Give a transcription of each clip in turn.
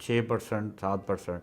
6% 7%।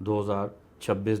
2026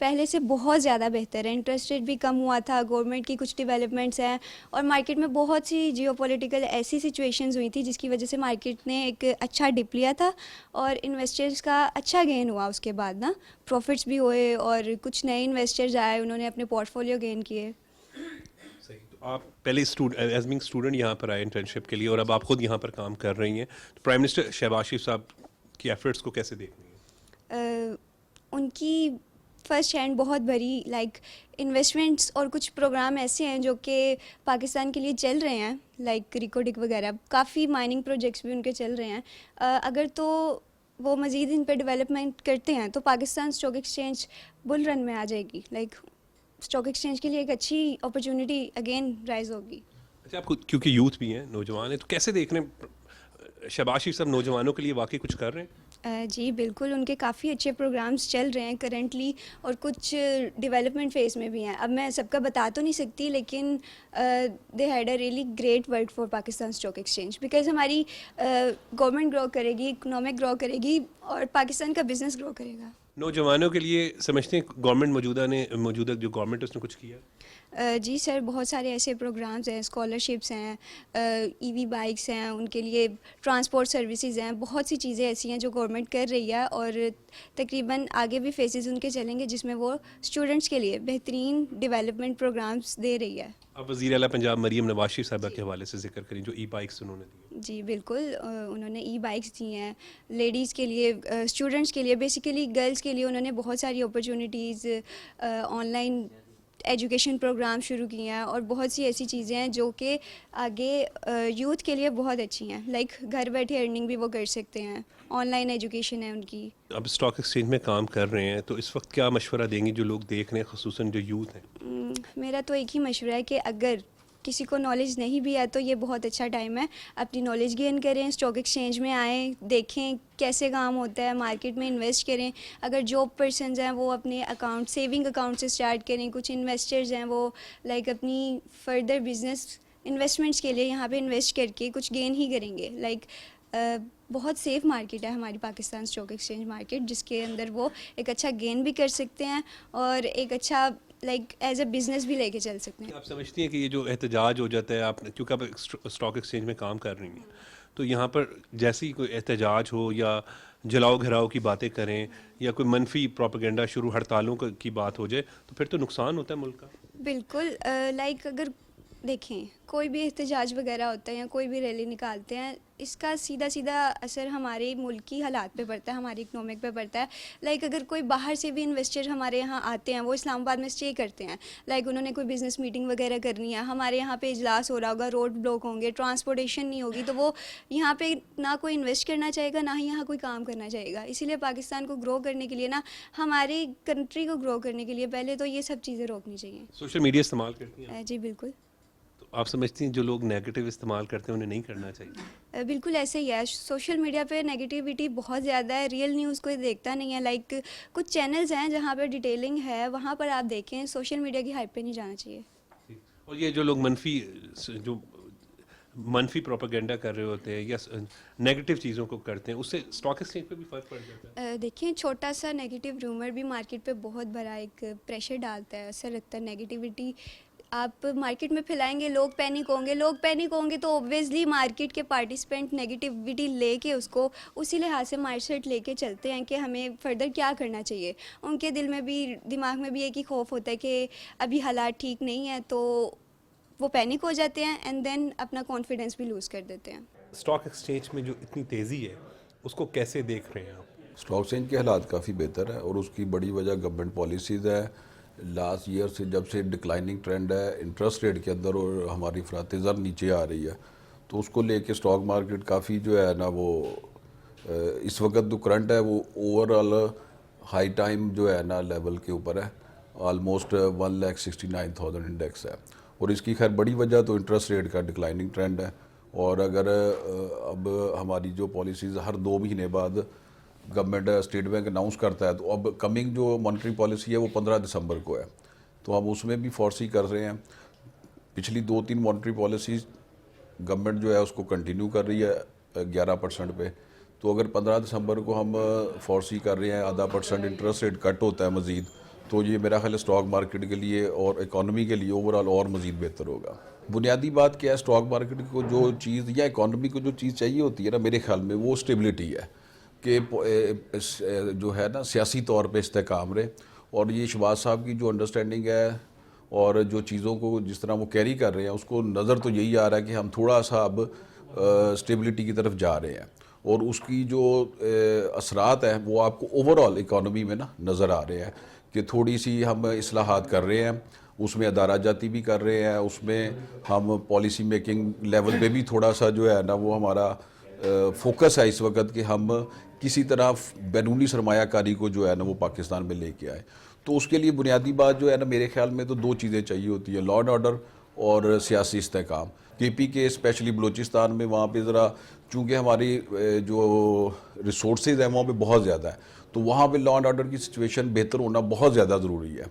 پہلے سے بہت زیادہ بہتر ہے. انٹرسٹ ریٹ بھی کم ہوا تھا, گورنمنٹ کی کچھ ڈیولپمنٹس ہیں, اور مارکیٹ میں بہت سی جیو پولیٹیکل ایسی سچویشنز ہوئی تھی جس کی وجہ سے مارکیٹ نے ایک اچھا ڈپ لیا تھا, اور انویسٹرز کا اچھا گین ہوا اس کے بعد نا, پروفٹس بھی ہوئے, اور کچھ نئے انویسٹرز آئے, انہوں نے اپنے پورٹ فولیو گین کیے. صحیح. تو آپ پہلے ایز بینگ اسٹوڈنٹ یہاں پر آئے انٹرنشپ کے لیے, اور اب آپ خود یہاں پر کام کر رہی ہیں, تو پرائم منسٹر شہباز شریف صاحب کی ایفرٹس کو کیسے دیکھ رہی ہیں؟ ان کی فرسٹ ہینڈ بہت بڑی لائک انویسٹمنٹس اور کچھ پروگرام ایسے ہیں جو کہ پاکستان کے لیے چل رہے ہیں, لائک ریکوڈک وغیرہ, کافی مائننگ پروجیکٹس بھی ان کے چل رہے ہیں. اگر تو وہ مزید ان پہ ڈیولپمنٹ کرتے ہیں تو پاکستان اسٹاک ایکسچینج بل رن میں آ جائے گی, لائک اسٹاک ایکسچینج کے لیے ایک اچھی اپرچونیٹی اگین رائز ہوگی. اچھا, آپ کیونکہ یوتھ بھی ہیں, نوجوان ہیں, تو کیسے دیکھ رہے ہیں شہباز شریف صاحب نوجوانوں کے لیے واقعی کچھ کر رہے ہیں؟ جی بالکل, ان کے کافی اچھے پروگرامز چل رہے ہیں کرنٹلی, اور کچھ ڈیولپمنٹ فیز میں بھی ہیں. اب میں سب کا بتا تو نہیں سکتی, لیکن they had a really great work for Pakistan stock exchange, because ہماری گورنمنٹ گرو کرے گی, اکنامک گرو کرے گی, اور پاکستان کا بزنس گرو کرے گا. نوجوانوں کے لیے سمجھتے ہیں گورنمنٹ موجودہ جو گورنمنٹ اس نے کچھ کیا؟ جی سر, بہت سارے ایسے پروگرامز ہیں, اسکالرشپس ہیں, ای وی بائکس ہیں, ان کے لیے ٹرانسپورٹ سروسز ہیں, بہت سی چیزیں ایسی ہیں جو گورنمنٹ کر رہی ہے, اور تقریباً آگے بھی فیزز ان کے چلیں گے جس میں وہ اسٹوڈنٹس کے لیے بہترین ڈیولپمنٹ پروگرامز دے رہی ہے. اب وزیر اعلیٰ پنجاب مریم نواز شریف صاحبہ کے حوالے سے ذکر کریں جو ای بائکس انہوں نے دی. جی بالکل, انہوں نے ای بائکس دی ہیں لیڈیز کے لیے, اسٹوڈنٹس کے لیے, بیسیکلی گرلس کے لیے انہوں نے بہت ساری opportunities, online education program شروع کیے ہیں, اور بہت سی ایسی چیزیں ہیں جو کہ آگے یوتھ کے لیے بہت اچھی ہیں, لائک گھر بیٹھے ارننگ بھی وہ کر سکتے ہیں, آن لائن ایجوکیشن ہے ان کی. اب اسٹاک ایکسچینج میں کام کر رہے ہیں, تو اس وقت کیا مشورہ دیں گی جو لوگ دیکھ رہے ہیں, خصوصاً جو یوتھ ہیں؟ میرا تو ایک ہی مشورہ ہے کہ اگر کسی کو نالج نہیں بھی ہے تو یہ بہت اچھا ٹائم ہے, اپنی نالج گین کریں, اسٹاک ایکسچینج میں آئیں, دیکھیں کیسے کام ہوتا ہے, مارکیٹ میں انویسٹ کریں. اگر جاب پرسنز ہیں وہ اپنے اکاؤنٹ, سیونگ اکاؤنٹ سے اسٹارٹ کریں. کچھ انویسٹرز ہیں وہ لائک اپنی فردر بزنس انویسٹمنٹس کے لیے یہاں پہ انویسٹ کر کے کچھ گین ہی کریں گے. لائک بہت سیف مارکیٹ ہے ہماری پاکستان اسٹاک ایکسچینج مارکیٹ, جس کے اندر وہ ایک اچھا گین بھی کر سکتے ہیں, اور ایک اچھا لائک ایز اے بزنس بھی لے کے چل سکتے ہیں. آپ سمجھتی ہیں کہ یہ جو احتجاج ہو جاتا ہے, آپ کیونکہ آپ اسٹاک ایکسچینج میں کام کر رہی ہیں, تو یہاں پر جیسے ہی کوئی احتجاج ہو یا جلاؤ گھراؤ کی باتیں کریں یا کوئی منفی پروپیگنڈا شروع, ہڑتالوں کی بات ہو جائے, تو پھر تو نقصان ہوتا ہے ملک کا. بالکل, لائک اگر دیکھیں کوئی بھی احتجاج وغیرہ ہوتا ہے یا کوئی بھی ریلی نکالتے ہیں, اس کا سیدھا اثر ہمارے ملک کی حالات پہ پڑتا ہے, ہماری اکنامک پہ پڑتا ہے. لائک اگر کوئی باہر سے بھی انویسٹر ہمارے یہاں آتے ہیں, وہ اسلام آباد میں اسٹے کرتے ہیں, لائک انہوں نے کوئی بزنس میٹنگ وغیرہ کرنی ہے, ہمارے یہاں پہ اجلاس ہو رہا ہوگا, روڈ بلاک ہوں گے, ٹرانسپورٹیشن نہیں ہوگی, تو وہ یہاں پہ نہ کوئی انویسٹ کرنا چاہے گا, نہ ہی یہاں کوئی کام کرنا چاہے گا. اسی لیے پاکستان کو گرو کرنے کے لیے نا, ہماری کنٹری کو گرو کرنے کے لیے پہلے تو یہ سب چیزیں روکنی چاہیے. سوشل میڈیا استعمال کرتی ہیں؟ جی بالکل. تو آپ سمجھتی ہیں جو لوگ نیگیٹو استعمال کرتے ہیں انہیں نہیں کرنا چاہیے؟ بالکل ایسے ہی ہے, سوشل میڈیا پہ نیگیٹیوٹی بہت زیادہ ہے, ریئل نیوز کوئی دیکھتا نہیں ہے. لائک کچھ چینلز ہیں جہاں پہ ڈیٹیلنگ ہے, وہاں پر آپ دیکھیں, سوشل میڈیا کی ہائپ پہ نہیں جانا چاہیے. اور یہ جو لوگ منفی پروپیگنڈا کر رہے ہوتے ہیں یا نیگیٹو چیزوں کو کرتے ہیں, اس سے اسٹاک ایکسچینج پہ بھی فرق پڑ جاتا ہے. دیکھیں چھوٹا سا نیگیٹو رومر بھی مارکیٹ پہ بہت بڑا ایک پریشر ڈالتا ہے, اثر رکھتا ہے. نیگیٹیوٹی آپ مارکیٹ میں پھیلائیں گے, لوگ پینک ہوں گے, تو اوبویسلی مارکیٹ کے پارٹیسپینٹ نیگیٹیوٹی لے کے اس کو اسی لحاظ سے مائنڈ سیٹ لے کے چلتے ہیں کہ ہمیں فردر کیا کرنا چاہیے. ان کے دل میں بھی, دماغ میں بھی ایک ہی خوف ہوتا ہے کہ ابھی حالات ٹھیک نہیں ہیں, تو وہ پینک ہو جاتے ہیں اینڈ دین اپنا کانفیڈنس بھی لوز کر دیتے ہیں. اسٹاک ایکسچینج میں جو اتنی تیزی ہے اس کو کیسے دیکھ رہے ہیں آپ؟ اسٹاک ایکسچینج کے حالات کافی بہتر ہے, اور اس کی بڑی وجہ گورنمنٹ پالیسیز ہے. لاسٹ ایئر سے جب سے ڈکلائننگ ٹرینڈ ہے انٹرسٹ ریٹ کے اندر, اور ہماری افراط زر نیچے آ رہی ہے, تو اس کو لے کے اسٹاک مارکیٹ کافی جو ہے نا وہ اس وقت جو کرنٹ ہے وہ اوور آل ہائی ٹائم جو ہے نا لیول کے اوپر ہے, آلموسٹ 1,69,000 انڈیکس ہے. اور اس کی خیر بڑی وجہ تو انٹرسٹ ریٹ کا ڈکلائننگ ٹرینڈ ہے. اور اگر اب ہماری جو پالیسیز ہر 2 مہینے بعد گورنمنٹ اسٹیٹ بینک اناؤنس کرتا ہے, تو اب کمنگ جو مانیٹری پالیسی ہے وہ 15 دسمبر کو ہے, تو ہم اس میں بھی فورسی کر رہے ہیں. پچھلی 2-3 مانیٹری پالیسیز گورنمنٹ جو ہے اس کو کنٹینیو کر رہی ہے 11% پہ, تو اگر 15 دسمبر کو ہم فورسی کر رہے ہیں 0.5% انٹرسٹ ریٹ کٹ ہوتا ہے مزید, تو یہ میرا خیال ہے اسٹاک مارکیٹ کے لیے اور اکانومی کے لیے اوور آل اور مزید بہتر ہوگا. بنیادی بات کیا ہے اسٹاک مارکیٹ کو جو چیز یا اکانومی کو جو چیز چاہیے ہوتی ہے نا میرے خیال میں وہ اسٹیبلٹی ہے کہ جو ہے نا سیاسی طور پہ استحکام رہے. اور یہ شہباز صاحب کی جو انڈرسٹینڈنگ ہے اور جو چیزوں کو جس طرح وہ کیری کر رہے ہیں اس کو نظر تو یہی آ رہا ہے کہ ہم تھوڑا سا اب اسٹیبلٹی کی طرف جا رہے ہیں. اور اس کی جو اثرات ہیں وہ آپ کو اوور آل اکانومی میں نا نظر آ رہے ہیں کہ تھوڑی سی ہم اصلاحات کر رہے ہیں, اس میں ادارہ جاتی بھی کر رہے ہیں, اس میں ہم پالیسی میکنگ لیول پہ بھی تھوڑا سا جو ہے نا وہ ہمارا فوکس ہے اس وقت کہ ہم کسی طرح بیرونی سرمایہ کاری کو جو ہے نا وہ پاکستان میں لے کے آئے. تو اس کے لیے بنیادی بات جو ہے نا میرے خیال میں تو دو چیزیں چاہیے ہوتی ہیں, لا اینڈ آرڈر اور سیاسی استحکام. KP کے اسپیشلی بلوچستان میں وہاں پہ ذرا چونکہ ہماری جو ریسورسز ہیں وہاں پہ بہت زیادہ ہے تو وہاں پہ لا اینڈ آرڈر کی سچویشن بہتر ہونا بہت زیادہ ضروری ہے.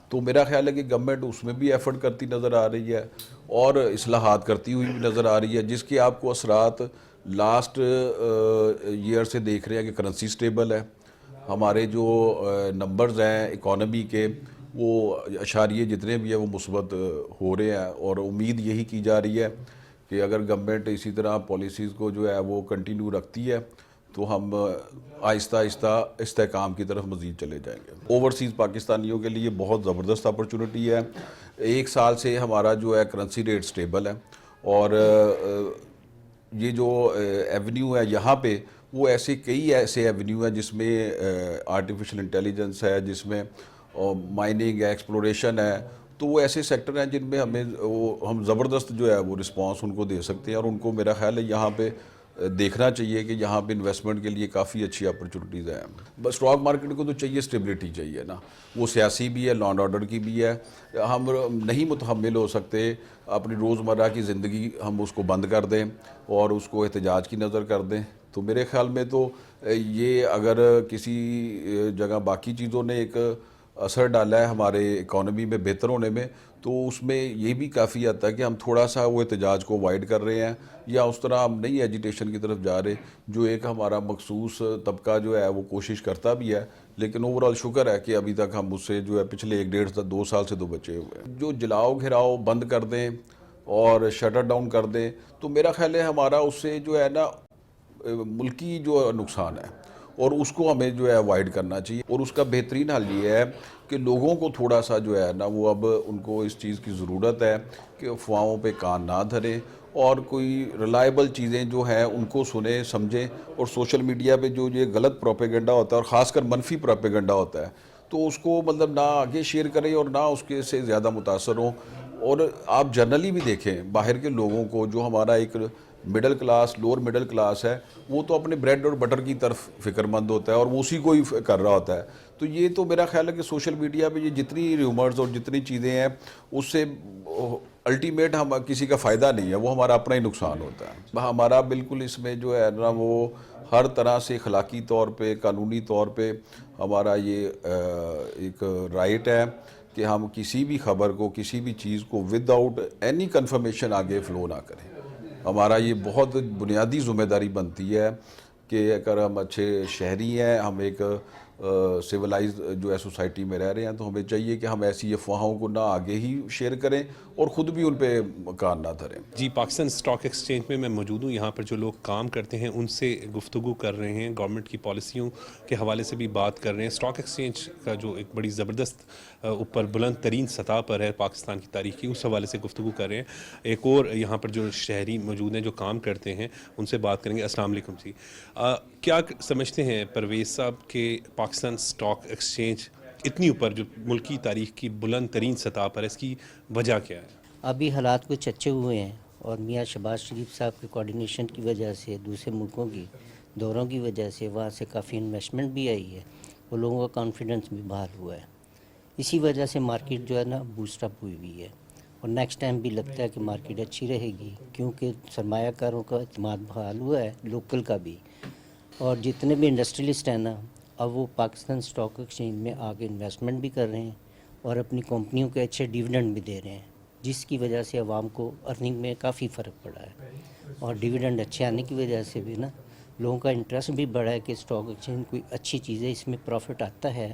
تو میرا خیال ہے کہ گورنمنٹ اس میں بھی ایفرٹ کرتی نظر آ رہی ہے اور اصلاحات کرتی ہوئی بھی نظر آ رہی ہے جس کے آپ کو اثرات لاسٹ ایئر سے دیکھ رہے ہیں کہ کرنسی سٹیبل ہے, ہمارے جو نمبرز ہیں اکانومی کے وہ اشاریے جتنے بھی ہیں وہ مثبت ہو رہے ہیں. اور امید یہی کی جا رہی ہے کہ اگر گورنمنٹ اسی طرح پالیسیز کو جو ہے وہ کنٹینیو رکھتی ہے تو ہم آہستہ آہستہ استحکام کی طرف مزید چلے جائیں گے. اوورسیز پاکستانیوں کے لیے بہت زبردست اپرچونٹی ہے. 1 سال سے ہمارا جو ہے کرنسی ریٹ سٹیبل ہے اور یہ جو ایونیو ہے یہاں پہ وہ کئی ایسے ایونیو ہیں جس میں آرٹیفیشل انٹیلیجنس ہے, جس میں مائننگ ہے, ایکسپلوریشن ہے. تو وہ ایسے سیکٹر ہیں جن میں ہم زبردست جو ہے وہ رسپانس ان کو دے سکتے ہیں اور ان کو میرا خیال ہے یہاں پہ دیکھنا چاہیے کہ یہاں پہ انویسٹمنٹ کے لیے کافی اچھی اپرچونٹیز ہیں. بس اسٹاک مارکیٹ کو تو چاہیے اسٹیبلٹی چاہیے نا, وہ سیاسی بھی ہے, لا اینڈ آرڈر کی بھی ہے. ہم نہیں متحمل ہو سکتے اپنی روزمرہ کی زندگی ہم اس کو بند کر دیں اور اس کو احتجاج کی نظر کر دیں. تو میرے خیال میں تو یہ اگر کسی جگہ باقی چیزوں نے ایک اثر ڈالا ہے ہمارے اکانومی میں بہتر ہونے میں تو اس میں یہ بھی کافی حد تک کہ ہم تھوڑا سا وہ احتجاج کو اوائڈ کر رہے ہیں یا اس طرح ہم نئی ایجیٹیشن کی طرف جا رہے جو ایک ہمارا مخصوص طبقہ جو ہے وہ کوشش کرتا بھی ہے. لیکن اوور آل شکر ہے کہ ابھی تک ہم اس سے جو ہے پچھلے 1-1.5-2 سال سے تو بچے ہوئے ہیں. جو جلاؤ گھراؤ بند کر دیں اور شٹر ڈاؤن کر دیں تو میرا خیال ہے ہمارا اس سے جو ہے نا ملکی جو نقصان ہے اور اس کو ہمیں جو ہے اوائڈ کرنا چاہیے. اور اس کا بہترین حل یہ ہے کہ لوگوں کو تھوڑا سا جو ہے نا وہ اب ان کو اس چیز کی ضرورت ہے کہ افواہوں پہ کان نہ دھریں اور کوئی ریلائبل چیزیں جو ہیں ان کو سنیں سمجھیں. اور سوشل میڈیا پہ جو یہ غلط پروپیگنڈا ہوتا ہے اور خاص کر منفی پروپیگنڈا ہوتا ہے تو اس کو مطلب نہ آگے شیئر کریں اور نہ اس کے سے زیادہ متاثر ہوں. اور آپ جنرلی بھی دیکھیں باہر کے لوگوں کو جو ہمارا ایک middle class lower middle class ہے وہ تو اپنے بریڈ اور بٹر کی طرف فکر مند ہوتا ہے اور وہ اسی کو ہی کر رہا ہوتا ہے. تو یہ تو میرا خیال ہے کہ سوشل میڈیا پہ یہ جتنی ریومرز اور جتنی چیزیں ہیں اس سے الٹیمیٹ ہم کسی کا فائدہ نہیں ہے, وہ ہمارا اپنا ہی نقصان ہوتا ہے. ہمارا بالکل اس میں جو ہے نا وہ ہر طرح سے اخلاقی طور پہ قانونی طور پہ ہمارا یہ ایک رائٹ ہے کہ ہم کسی بھی خبر کو کسی بھی چیز کو ود آؤٹ اینی کنفرمیشن آگے فلو نہ کریں. ہمارا یہ بہت بنیادی ذمہ داری بنتی ہے کہ اگر ہم اچھے شہری ہیں, ہم ایک سویلائز جو ہے سوسائٹی میں رہ رہے ہیں تو ہمیں چاہیے کہ ہم ایسی افواہوں کو نہ آگے ہی شیئر کریں اور خود بھی ان پہ کان نہ دھریں. جی, پاکستان اسٹاک ایکسچینج میں موجود ہوں. یہاں پر جو لوگ کام کرتے ہیں ان سے گفتگو کر رہے ہیں, گورنمنٹ کی پالیسیوں کے حوالے سے بھی بات کر رہے ہیں. اسٹاک ایکسچینج کا جو ایک بڑی زبردست اوپر بلند ترین سطح پر ہے پاکستان کی تاریخ کی, اس حوالے سے گفتگو کر رہے ہیں. ایک اور یہاں پر جو شہری موجود ہیں جو کام کرتے ہیں ان سے بات کریں گے. السلام علیکم جی. کیا سمجھتے ہیں پرویز صاحب کہ پاکستان اسٹاک ایکسچینج اتنی اوپر جو ملکی تاریخ کی بلند ترین سطح پر ہے, اس کی وجہ کیا ہے؟ ابھی حالات کچھ اچھے ہوئے ہیں اور میاں شہباز شریف صاحب کے کوارڈینیشن کی وجہ سے دوسرے ملکوں کی دوروں کی وجہ سے وہاں سے کافی انویسٹمنٹ بھی آئی ہے اور لوگوں کا کانفیڈنس بھی بحال ہوا ہے. اسی وجہ سے مارکیٹ جو ہے نا بوسٹ اپ ہوئی ہوئی ہے اور نیکسٹ ٹائم بھی لگتا ہے کہ مارکیٹ اچھی رہے گی کیونکہ سرمایہ کاروں کا اعتماد بحال ہوا ہے, لوکل کا بھی. اور جتنے بھی انڈسٹریلسٹ ہیں نا اب وہ پاکستان اسٹاک ایکسچینج میں آگے انویسٹمنٹ بھی کر رہے ہیں اور اپنی کمپنیوں کے اچھے ڈیویڈنڈ بھی دے رہے ہیں, جس کی وجہ سے عوام کو ارننگ میں کافی فرق پڑا ہے. اور ڈیویڈنڈ اچھے آنے کی وجہ سے بھی نا لوگوں کا انٹرسٹ بھی بڑھا ہے کہ اسٹاک ایکسچینج کوئی اچھی چیز ہے, اس میں پروفٹ آتا ہے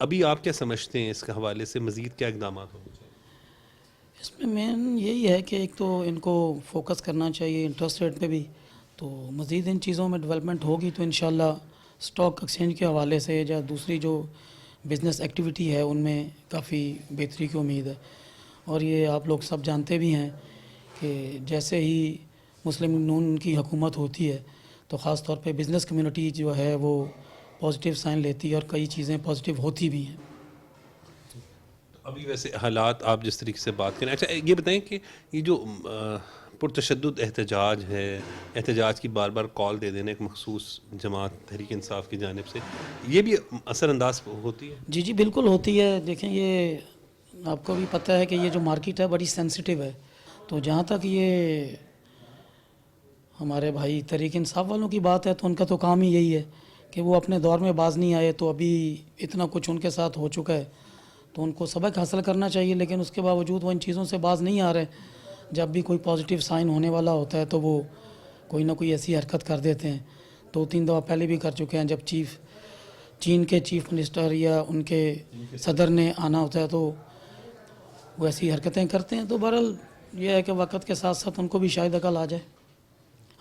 ابھی آپ کیا سمجھتے ہیں اس کے حوالے سے مزید کیا اقدامات ہونے چاہیے؟ اس میں مین یہی ہے کہ ایک تو ان کو فوکس کرنا چاہیے انٹرسٹ ریٹ پہ بھی، تو مزید ان چیزوں میں ڈیولپمنٹ ہوگی تو انشاءاللہ اسٹاک ایکسچینج کے حوالے سے یا دوسری جو بزنس ایکٹیویٹی ہے ان میں کافی بہتری کی امید ہے. اور یہ آپ لوگ سب جانتے بھی ہیں کہ جیسے ہی مسلم نون کی حکومت ہوتی ہے تو خاص طور پہ بزنس کمیونٹی جو ہے وہ پازیٹیو سائن لیتی ہے اور کئی چیزیں پازیٹیو ہوتی بھی ہیں. ابھی ویسے حالات آپ جس طریقے سے بات کریں، اچھا یہ بتائیں کہ یہ جو پرتشدد احتجاج ہے، احتجاج کی بار بار کال دے دینا ایک مخصوص جماعت تحریک انصاف کی جانب سے، یہ بھی اثر انداز ہوتی ہے؟ جی جی بالکل ہوتی ہے. دیکھیں یہ آپ کو بھی پتہ ہے کہ یہ جو مارکیٹ ہے بڑی سینسیٹیو ہے، تو جہاں تک یہ ہمارے بھائی تحریک انصاف والوں کی بات ہے تو ان کا تو کام ہی یہی ہے کہ وہ اپنے دور میں باز نہیں آئے، تو ابھی اتنا کچھ ان کے ساتھ ہو چکا ہے تو ان کو سبق حاصل کرنا چاہیے، لیکن اس کے باوجود وہ ان چیزوں سے باز نہیں آ رہے. جب بھی کوئی پازیٹیو سائن ہونے والا ہوتا ہے تو وہ کوئی نہ کوئی ایسی حرکت کر دیتے ہیں. 2-3 دفعہ پہلے بھی کر چکے ہیں، جب چین کے چیف منسٹر یا ان کے صدر نے آنا ہوتا ہے تو وہ ایسی حرکتیں کرتے ہیں. تو بہرحال یہ ہے کہ وقت کے ساتھ ساتھ ان کو بھی شاید عقل آ جائے،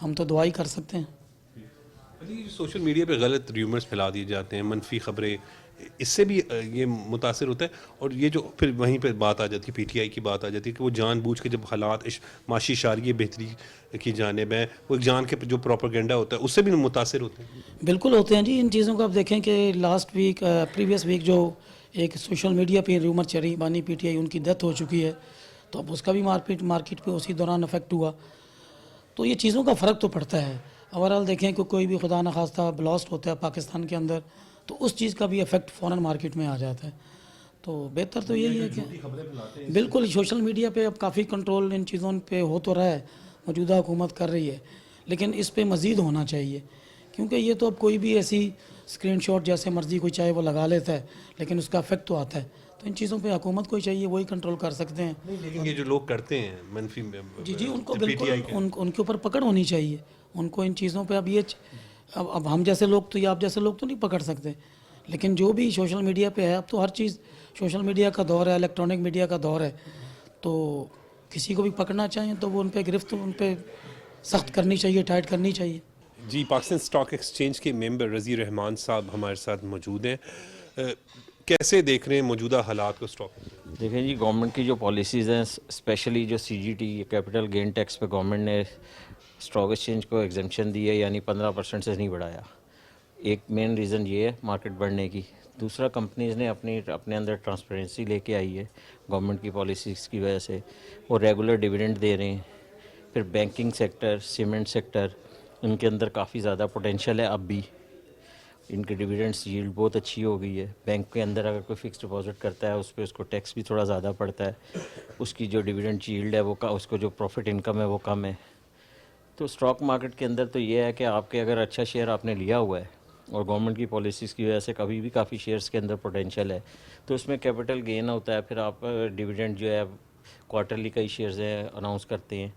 ہم تو دعا ہی کر سکتے ہیں. سوشل میڈیا پہ غلط ریومرز پھیلا دیے جاتے ہیں، منفی خبریں، اس سے بھی یہ متاثر ہوتا ہے. اور یہ جو پھر وہیں پہ بات آ جاتی ہے، پی ٹی آئی کی بات آ جاتی ہے کہ وہ جان بوجھ کے جب حالات معاشی شاریہ بہتری کی جانب ہے، وہ ایک جان کے جو پروپیگنڈا ہوتا ہے اس سے بھی متاثر ہوتے ہیں. بالکل ہوتے ہیں جی. ان چیزوں کو آپ دیکھیں کہ لاسٹ ویک پریویس ویک جو ایک سوشل میڈیا پہ ریومر چلی، بانی پی ٹی آئی ان کی ڈیتھ ہو چکی ہے، تو اب اس کا بھی مارکیٹ پہ اسی دوران افیکٹ ہوا. تو یہ چیزوں کا فرق تو پڑتا ہے. اوورآل دیکھیں کہ کوئی بھی خدا نخواستہ بلاسٹ ہوتا ہے پاکستان کے اندر تو اس چیز کا بھی افیکٹ فوراً مارکیٹ میں آ جاتا ہے. تو بہتر تو یہی ہے کہ بالکل سوشل میڈیا پہ اب کافی کنٹرول ان چیزوں پہ ہو تو رہا ہے، موجودہ حکومت کر رہی ہے، لیکن اس پہ مزید ہونا چاہیے، کیونکہ یہ تو اب کوئی بھی ایسی اسکرین شاٹ جیسے مرضی کوئی چاہے وہ لگا لیتا ہے، لیکن اس کا افیکٹ تو آتا ہے. تو ان چیزوں پہ حکومت کو چاہیے وہی کنٹرول کر سکتے ہیں. لیکن یہ جو لوگ کرتے ہیں منفی جی جی ان کو پی ٹی آئی بالکل ان کے اوپر پکڑ ہونی چاہیے. ان کو ان چیزوں پہ اب ہم جیسے لوگ تو یا آپ جیسے لوگ تو نہیں پکڑ سکتے، لیکن جو بھی سوشل میڈیا پہ ہے اب تو ہر چیز سوشل میڈیا کا دور ہے، الیکٹرانک میڈیا کا دور ہے، تو کسی کو بھی پکڑنا چاہیں تو وہ ان پہ گرفت ان پہ سخت کرنی چاہیے، ٹائٹ کرنی چاہیے. جی پاکستان اسٹاک ایکسچینج کے ممبر رضی رحمان صاحب ہمارے ساتھ موجود ہیں. کیسے دیکھ رہے ہیں موجودہ حالات کو اسٹاک؟ دیکھیں جی، گورنمنٹ کی جو پالیسیز ہیں، اسپیشلی جو C G T capital gain tax پہ گورنمنٹ نے اسٹاک ایکسچینج کو ایگزمپشن دی ہے، یعنی 15% سے نہیں بڑھایا. ایک مین ریزن یہ ہے مارکیٹ بڑھنے کی. دوسرا، کمپنیز نے اپنے اندر ٹرانسپیرنسی لے کے آئی ہے گورنمنٹ کی پالیسیز کی وجہ سے، وہ ریگولر ڈیویڈنڈ دے رہے ہیں. پھر بینکنگ سیکٹر، سیمنٹ سیکٹر، ان کے اندر کافی زیادہ پوٹینشیل ہے. اب بھی ان کی ڈیویڈنڈس ییلڈ بہت اچھی ہو گئی ہے. بینک کے اندر اگر کوئی فکس ڈپازٹ کرتا ہے اس پہ اس کو ٹیکس بھی تھوڑا زیادہ پڑتا ہے، اس کی جو ڈیویڈنڈ ییلڈ ہے وہ اس کو جو پروفٹ انکم ہے وہ کم ہے. تو اسٹاک مارکیٹ کے اندر تو یہ ہے کہ آپ کے اگر اچھا شیئر آپ نے لیا ہوا ہے اور گورنمنٹ کی پالیسیز کی وجہ سے کبھی بھی کافی شیئرز کے اندر پوٹینشیل ہے تو اس میں کیپٹل گین ہوتا ہے. پھر آپ ڈیویڈنڈ جو ہے کوارٹرلی کئی شیئرز ہیں اناؤنس کرتے ہیں.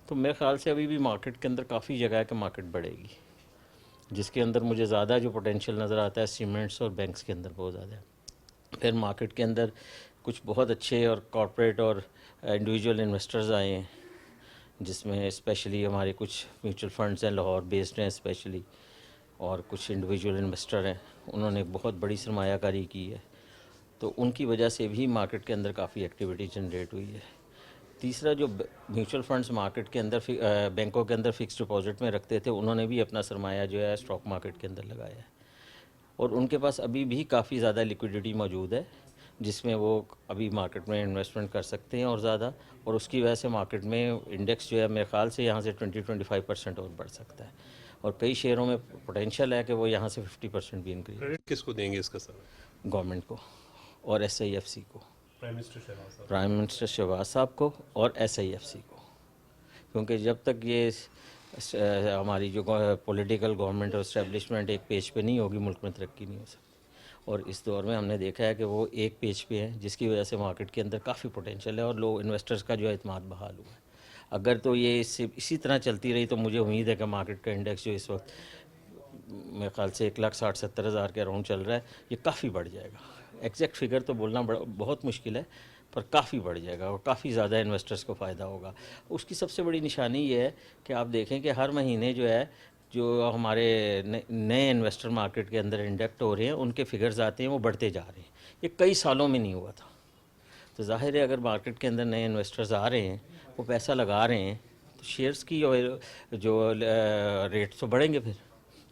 تو میرے خیال سے ابھی بھی مارکیٹ کے اندر کافی جگہ ہے کہ مارکیٹ بڑھے گی، جس کے اندر مجھے زیادہ جو پوٹینشیل نظر آتا ہے سیمنٹس اور بینکس کے اندر بہت زیادہ ہے. پھر مارکیٹ کے اندر کچھ بہت اچھے اور کارپوریٹ اور انڈیویجول انویسٹرز آئے ہیں، جس میں اسپیشلی ہمارے کچھ میوچل فنڈز ہیں لاہور بیسڈ ہیں اسپیشلی، اور کچھ انڈیویجول انویسٹر ہیں، انہوں نے بہت بڑی سرمایہ کاری کی ہے. تو ان کی وجہ سے بھی مارکیٹ کے اندر کافی ایکٹیویٹی جنریٹ ہوئی ہے. تیسرا، جو میوچل فنڈز مارکیٹ کے اندر بینکوں کے اندر فکس ڈپازٹ میں رکھتے تھے، انہوں نے بھی اپنا سرمایہ جو ہے اسٹاک مارکیٹ کے اندر لگایا ہے، اور ان کے پاس ابھی بھی کافی زیادہ لیکوڈیٹی موجود ہے جس میں وہ ابھی مارکیٹ میں انویسٹمنٹ کر سکتے ہیں اور زیادہ، اور اس کی وجہ سے مارکیٹ میں انڈیکس جو ہے میرے خیال سے یہاں سے 20-25% اور بڑھ سکتا ہے، اور کئی شیئروں میں پوٹینشیل ہے کہ وہ یہاں سے 50% بھی انکریز. کریڈٹ کس کو دیں گے اس کا سر؟ گورنمنٹ کو اور ایس آئی ایف سی کو، پرائم منسٹر شہباز صاحب کو اور ایس آئی ایف سی کو، کیونکہ جب تک یہ ہماری جو پولیٹیکل گورنمنٹ اور اسٹیبلشمنٹ ایک پیج پہ نہیں ہوگی، ملک میں ترقی نہیں ہو سکتی. اور اس دور میں ہم نے دیکھا ہے کہ وہ ایک پیج پہ ہے، جس کی وجہ سے مارکیٹ کے اندر کافی پوٹینشیل ہے اور لوگ انویسٹرز کا جو اعتماد بحال ہوا ہے. اگر تو یہ اسی طرح چلتی رہی تو مجھے امید ہے کہ مارکیٹ کا انڈیکس جو اس وقت میرے خیال سے 1,60,70,000 کے اراؤنڈ چل رہا ہے، یہ کافی بڑھ جائے گا. ایگزیکٹ فگر تو بولنا بہت مشکل ہے، پر کافی بڑھ جائے گا اور کافی زیادہ انویسٹرز کو فائدہ ہوگا. اس کی سب سے بڑی نشانی یہ ہے کہ آپ دیکھیں کہ ہر مہینے جو ہمارے نئے انویسٹر مارکیٹ کے اندر انڈکٹ ہو رہے ہیں، ان کے فگرز آتے ہیں، وہ بڑھتے جا رہے ہیں. یہ کئی سالوں میں نہیں ہوا تھا. تو ظاہر ہے اگر مارکیٹ کے اندر نئے انویسٹرز آ رہے ہیں، وہ پیسہ لگا رہے ہیں، تو شیئرز کی جو ریٹ تو بڑھیں گے پھر.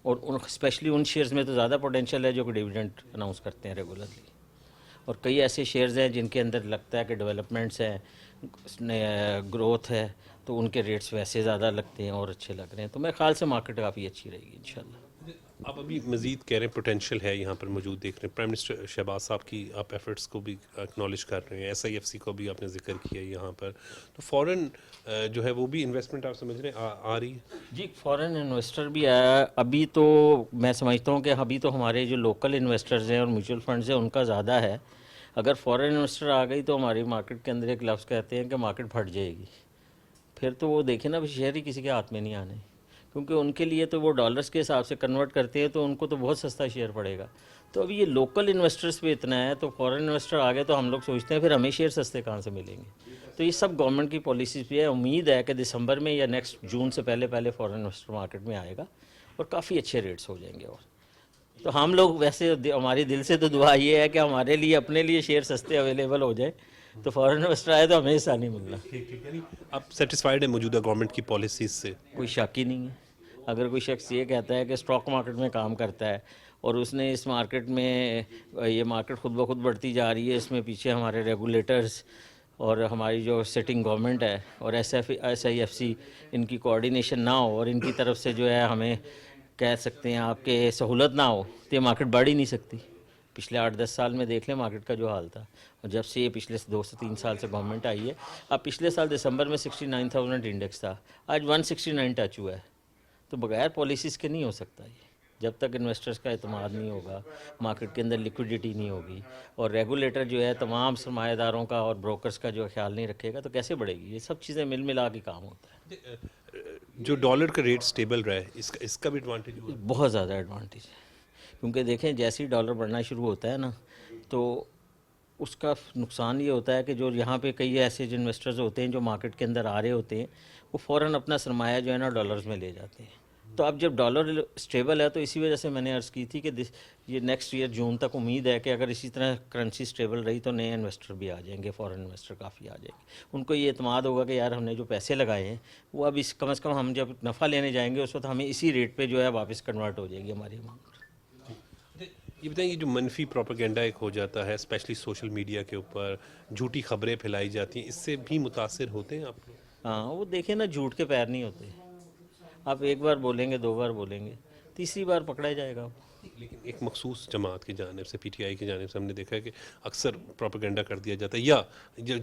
اور اسپیشلی ان شیئرز میں تو زیادہ پوٹینشیل ہے جو کہ ڈیویڈنڈ اناؤنس کرتے ہیں ریگولرلی. اور کئی ایسے شیئرز ہیں جن کے اندر لگتا ہے کہ ڈیولپمنٹس ہیں، گروتھ ہے، تو ان کے ریٹس ویسے زیادہ لگتے ہیں اور اچھے لگ رہے ہیں. تو میرے خیال سے مارکیٹ کافی اچھی رہے گی انشاءاللہ. آپ ابھی مزید کہہ رہے ہیں پوٹینشیل ہے یہاں پر موجود دیکھ رہے ہیں. پرائم منسٹر شہباز صاحب کی آپ ایفرٹس کو بھی اکنالج کر رہے ہیں، SIFC کو بھی آپ نے ذکر کیا یہاں پر. تو فورن جو ہے وہ بھی انویسٹمنٹ آپ سمجھ رہے ہیں آ رہی ہے؟ جی فورن انویسٹر بھی آیا ہے. ابھی تو میں سمجھتا ہوں کہ ابھی تو ہمارے جو لوکل انویسٹرز ہیں اور میوچل فنڈز ہیں ان کا زیادہ ہے. اگر فورن انویسٹر آ گئی تو ہماری مارکیٹ کے اندر ایک لفظ کہتے ہیں کہ مارکیٹ پھٹ جائے گی. پھر تو وہ دیکھیں نا شیئر ہی کسی کے ہاتھ میں نہیں آنے، کیونکہ ان کے لیے تو وہ ڈالرز کے حساب سے کنورٹ کرتے ہیں تو ان کو تو بہت سستا شیئر پڑے گا. تو ابھی یہ لوکل انویسٹرز پہ اتنا ہے، تو فورن انویسٹر آ گئے تو ہم لوگ سوچتے ہیں پھر ہمیں شیئر سستے کہاں سے ملیں گے. تو یہ سب گورنمنٹ کی پالیسیز پہ ہے. امید ہے کہ دسمبر میں یا نیکسٹ جون سے پہلے فورن انویسٹر مارکیٹ میں آئے گا اور کافی اچھے ریٹس ہو جائیں گے. اور تو ہم لوگ ویسے ہماری دل سے تو دعا یہ ہے کہ ہمارے لیے اپنے لیے شیئر سستے اویلیبل ہو جائے، تو فورن انویسٹر آئے تو ہمیں حصہ نہیں ملنا. یعنی آپ سیٹسفائیڈ ہیں موجودہ گورنمنٹ کی پالیسیز سے؟ کوئی شک ہی نہیں ہے. اگر کوئی شخص یہ کہتا ہے کہ اسٹاک مارکیٹ میں کام کرتا ہے اور اس نے اس مارکیٹ میں یہ مارکیٹ خود بخود بڑھتی جا رہی ہے، اس میں پیچھے ہمارے ریگولیٹرز اور ہماری جو سٹنگ گورنمنٹ ہے اور SIFC ان کی کوآرڈینیشن نہ ہو اور ان کی طرف سے جو ہے ہمیں کہہ سکتے ہیں آپ کے سہولت نہ ہو، تو یہ مارکیٹ بڑھ ہی نہیں سکتی. پچھلے 8-10 سال میں دیکھ لیں مارکیٹ کا جو حال تھا. اور جب سے یہ پچھلے 2 سے 3 سال سے گورنمنٹ آئی ہے، اب پچھلے سال دسمبر میں 69,000 انڈیکس تھا، آج 169 ٹچ ہوا ہے. تو بغیر پالیسیز کے نہیں ہو سکتا یہ. جب تک انویسٹرز کا اعتماد نہیں ہوگا، مارکیٹ کے اندر لیکوڈیٹی نہیں ہوگی، اور ریگولیٹر جو ہے تمام سرمایہ داروں کا اور بروکرز کا جو خیال نہیں رکھے گا، تو کیسے بڑھے گی؟ یہ سب چیزیں مل ملا کے کام ہوتا ہے. جو ڈالر کا ریٹ سٹیبل رہا ہے اس کا بھی ایڈوانٹیج ہوا ہے؟ بہت زیادہ ایڈوانٹیج ہے، کیونکہ دیکھیں جیسے ہی ڈالر بڑھنا شروع ہوتا ہے نا، تو اس کا نقصان یہ ہوتا ہے کہ جو یہاں پہ کئی ایسے جو انویسٹرز ہوتے ہیں جو مارکیٹ کے اندر آ رہے ہوتے ہیں، وہ فوراً اپنا سرمایہ جو ہے نا ڈالرز میں لے جاتے ہیں. تو اب جب ڈالر اسٹیبل ہے تو اسی وجہ سے میں نے عرض کی تھی کہ یہ نیکسٹ ایئر جون تک امید ہے کہ اگر اسی طرح کرنسی اسٹیبل رہی تو نئے انویسٹر بھی آ جائیں گے، فورن انویسٹر کافی آ جائیں گے. ان کو یہ اعتماد ہوگا کہ یار ہم نے جو پیسے لگائے ہیں وہ اب کم از کم ہم جب نفع لینے جائیں گے اس وقت ہمیں اسی ریٹ پہ جو ہے واپس کنورٹ ہو جائے گی ہماری اماؤنٹ. یہ بتائیں، یہ جو منفی پروپیگنڈا ایک ہو جاتا ہے اسپیشلی سوشل میڈیا کے اوپر، جھوٹی خبریں پھیلائی جاتی ہیں، اس سے بھی متاثر ہوتے ہیں آپ لوگ؟ ہاں وہ دیکھیں نا، جھوٹ کے پیر نہیں ہوتے. آپ ایک بار بولیں گے، 2 بار بولیں گے، تیسری بار پکڑا جائے گا. لیکن ایک مخصوص جماعت کی جانب سے PTI کی جانب سے ہم نے دیکھا ہے کہ اکثر پروپیگنڈا کر دیا جاتا ہے، یا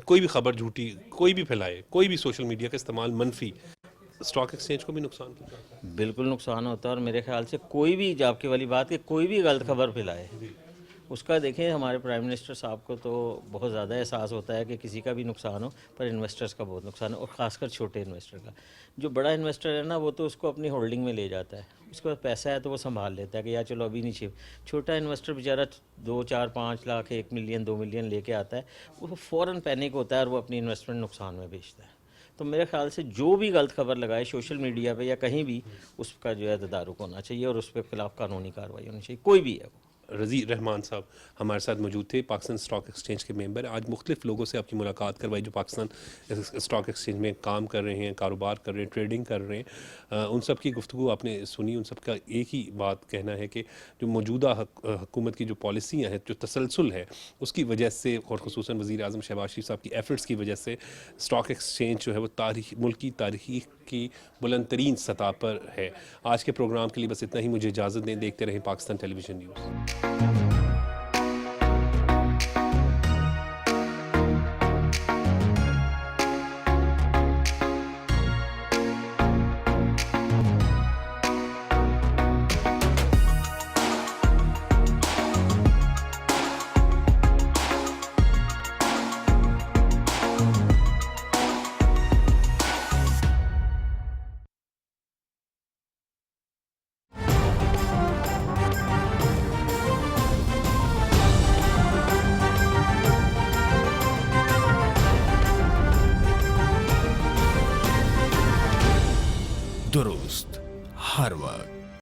کوئی بھی خبر جھوٹی کوئی بھی پھیلائے، کوئی بھی سوشل میڈیا کا استعمال منفی، اسٹاک ایکسچینج کو بھی نقصان ہوتا ہے. بالکل نقصان ہوتا ہے. اور میرے خیال سے کوئی بھی جاب کی والی بات کہ کوئی بھی غلط خبر پھیلائے، اس کا دیکھیں ہمارے پرائم منسٹر صاحب کو تو بہت زیادہ احساس ہوتا ہے کہ کسی کا بھی نقصان ہو، پر انویسٹرز کا بہت نقصان ہے، اور خاص کر چھوٹے انویسٹر کا. جو بڑا انویسٹر ہے نا وہ تو اس کو اپنی ہولڈنگ میں لے جاتا ہے، اس کے پاس پیسہ ہے تو وہ سنبھال لیتا ہے کہ یا چلو ابھی نہیں چھوٹا انویسٹر بیچارہ 2, 4, 5 لاکھ 1 ملین 2 ملین لے کے آتا ہے، وہ فوراً پینک ہوتا ہے اور وہ اپنی انویسٹمنٹ نقصان میں بیچتا ہے. تو میرے خیال سے جو بھی غلط خبر لگائے سوشل میڈیا پہ یا کہیں بھی، اس کا جو ہے تدارک ہونا چاہیے اور اس کے خلاف قانونی کارروائی ہونی چاہیے، کوئی بھی ہے وہ. رضی رحمان صاحب ہمارے ساتھ موجود تھے، پاکستان اسٹاک ایکسچینج کے ممبر. آج مختلف لوگوں سے آپ کی ملاقات کروائی جو پاکستان اسٹاک ایکسچینج میں کام کر رہے ہیں، کاروبار کر رہے ہیں، ٹریڈنگ کر رہے ہیں. ان سب کی گفتگو آپ نے سنی. ان سب کا ایک ہی بات کہنا ہے کہ جو موجودہ حکومت کی جو پالیسیاں ہیں، جو تسلسل ہے، اس کی وجہ سے، اور خصوصاً وزیر اعظم شہباز شریف صاحب کی ایفرٹس کی وجہ سے اسٹاک ایکسچینج جو ہے وہ ملک کی تاریخ کی بلند ترین سطح پر ہے. آج کے پروگرام کے لیے بس اتنا ہی. مجھے اجازت دیں. دیکھتے رہیں پاکستان ٹیلی ویژن نیوز.